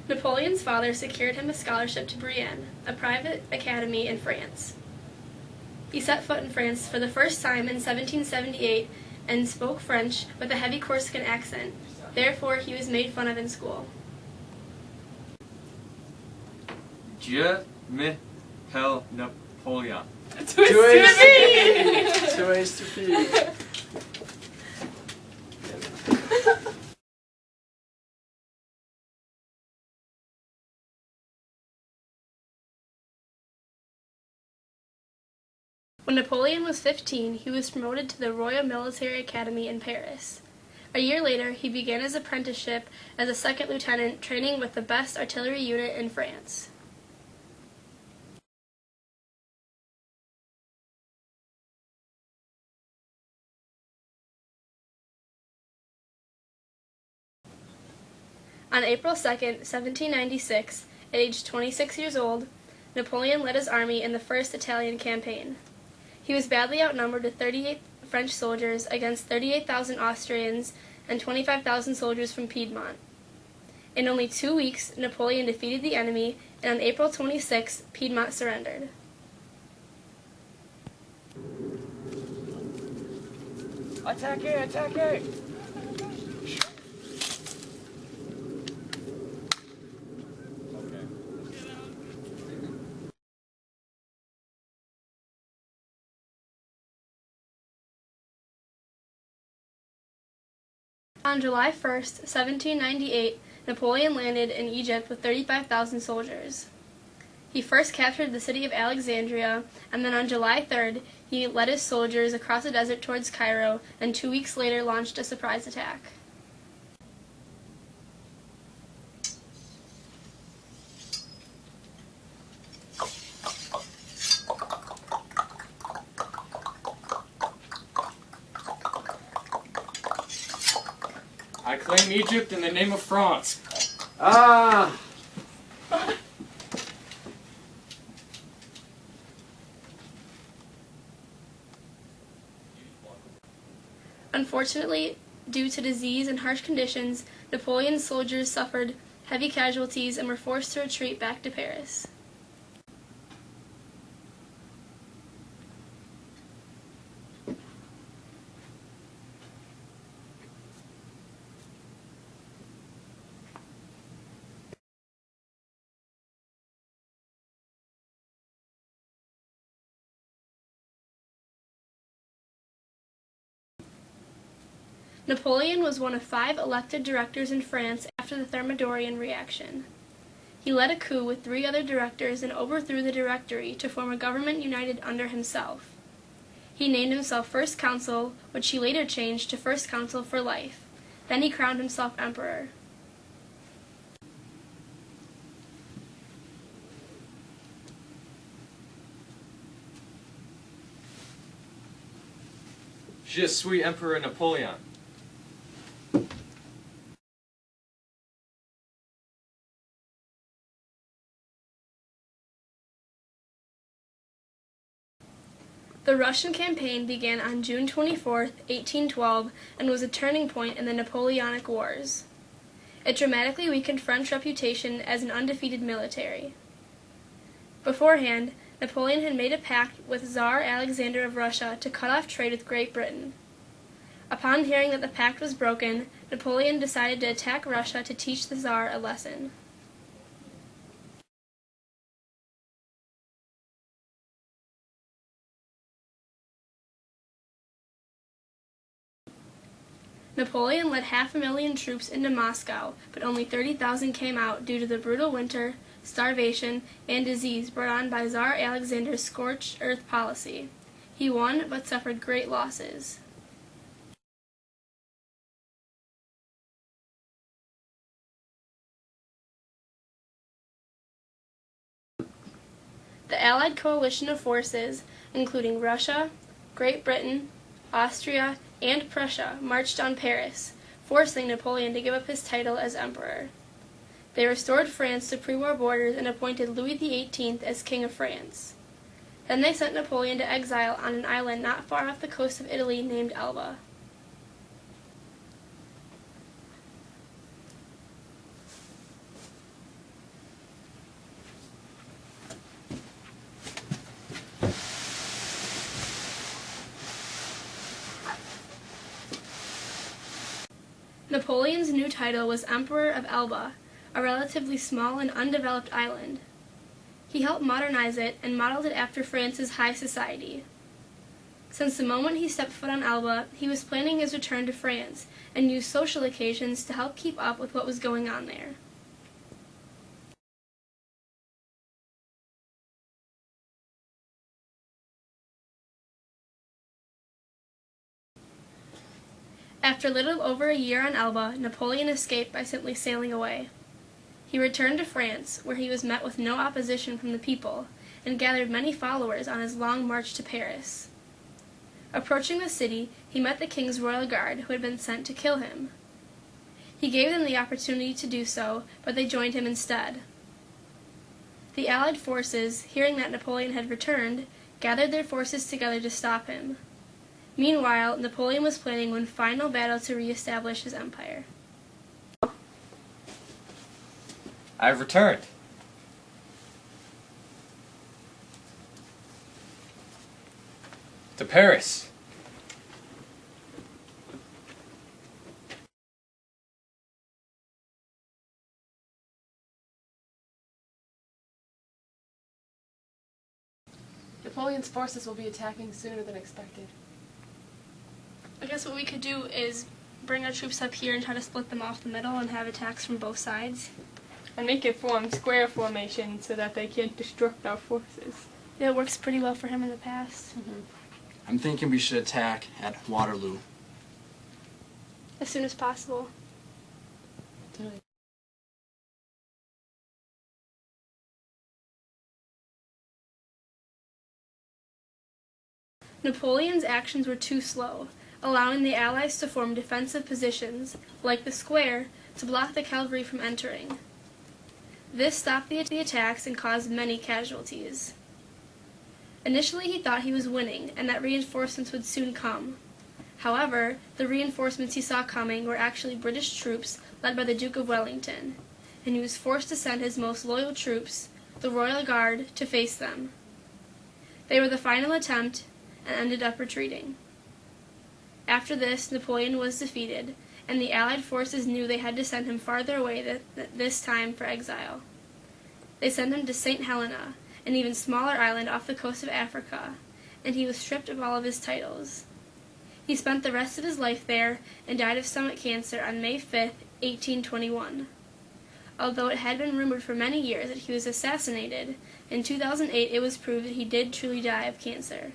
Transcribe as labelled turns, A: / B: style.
A: Napoleon's father secured him a scholarship to Brienne, a private academy in France. He set foot in France for the first time in 1778 and spoke French with a heavy Corsican accent. Therefore, he was made fun of in school.
B: Je m'appelle Napoleon.
C: Too stupid.
A: When Napoleon was 15, he was promoted to the Royal Military Academy in Paris. A year later, he began his apprenticeship as a second lieutenant, training with the best artillery unit in France. On April 2, 1796, at age 26 years old, Napoleon led his army in the First Italian Campaign. He was badly outnumbered with 38 French soldiers against 38,000 Austrians and 25,000 soldiers from Piedmont. In only 2 weeks, Napoleon defeated the enemy, and on April 26, Piedmont surrendered.
C: Attaque! Attaque!
A: On July 1, 1798, Napoleon landed in Egypt with 35,000 soldiers. He first captured the city of Alexandria, and then on July 3rd, he led his soldiers across the desert towards Cairo, and 2 weeks later launched a surprise attack.
B: I claim Egypt in the name of France.
C: Ah!
A: Unfortunately, due to disease and harsh conditions, Napoleon's soldiers suffered heavy casualties and were forced to retreat back to Paris. Napoleon was one of 5 elected directors in France after the Thermidorian reaction. He led a coup with 3 other directors and overthrew the Directory to form a government united under himself. He named himself First Consul, which he later changed to First Consul for life. Then he crowned himself emperor.
B: Je suis Emperor Napoleon.
A: The Russian campaign began on June 24, 1812, and was a turning point in the Napoleonic Wars. It dramatically weakened French reputation as an undefeated military. Beforehand, Napoleon had made a pact with Tsar Alexander of Russia to cut off trade with Great Britain. Upon hearing that the pact was broken, Napoleon decided to attack Russia to teach the Tsar a lesson. Napoleon led 500,000 troops into Moscow, but only 30,000 came out due to the brutal winter, starvation, and disease brought on by Tsar Alexander's scorched earth policy. He won, but suffered great losses. The Allied coalition of forces, including Russia, Great Britain, Austria, and Prussia, marched on Paris, forcing Napoleon to give up his title as emperor. They restored France to pre-war borders and appointed Louis XVIII as King of France. Then they sent Napoleon to exile on an island not far off the coast of Italy named Elba. Napoleon's new title was Emperor of Elba, a relatively small and undeveloped island. He helped modernize it and modeled it after France's high society. Since the moment he stepped foot on Elba, he was planning his return to France and used social occasions to help keep up with what was going on there. After a little over a year on Elba, Napoleon escaped by simply sailing away. He returned to France, where he was met with no opposition from the people, and gathered many followers on his long march to Paris. Approaching the city, he met the king's royal guard, who had been sent to kill him. He gave them the opportunity to do so, but they joined him instead. The Allied forces, hearing that Napoleon had returned, gathered their forces together to stop him. Meanwhile, Napoleon was planning one final battle to re-establish his empire.
B: I've returned. To Paris.
D: Napoleon's forces will be attacking sooner than expected.
A: I guess what we could do is bring our troops up here and try to split them off the middle and have attacks from both sides.
E: And make it form square formation so that they can't destruct our forces.
A: Yeah, it works pretty well for him in the past.
C: I'm thinking we should attack at Waterloo.
A: As soon as possible. Napoleon's actions were too slow, allowing the Allies to form defensive positions, like the square, to block the cavalry from entering. This stopped the attacks and caused many casualties. Initially he thought he was winning and that reinforcements would soon come. However, the reinforcements he saw coming were actually British troops led by the Duke of Wellington, and he was forced to send his most loyal troops, the Royal Guard, to face them. They were the final attempt and ended up retreating. After this, Napoleon was defeated, and the Allied forces knew they had to send him farther away this time for exile. They sent him to St. Helena, an even smaller island off the coast of Africa, and he was stripped of all of his titles. He spent the rest of his life there and died of stomach cancer on May 5, 1821. Although it had been rumored for many years that he was assassinated, in 2008 it was proved that he did truly die of cancer.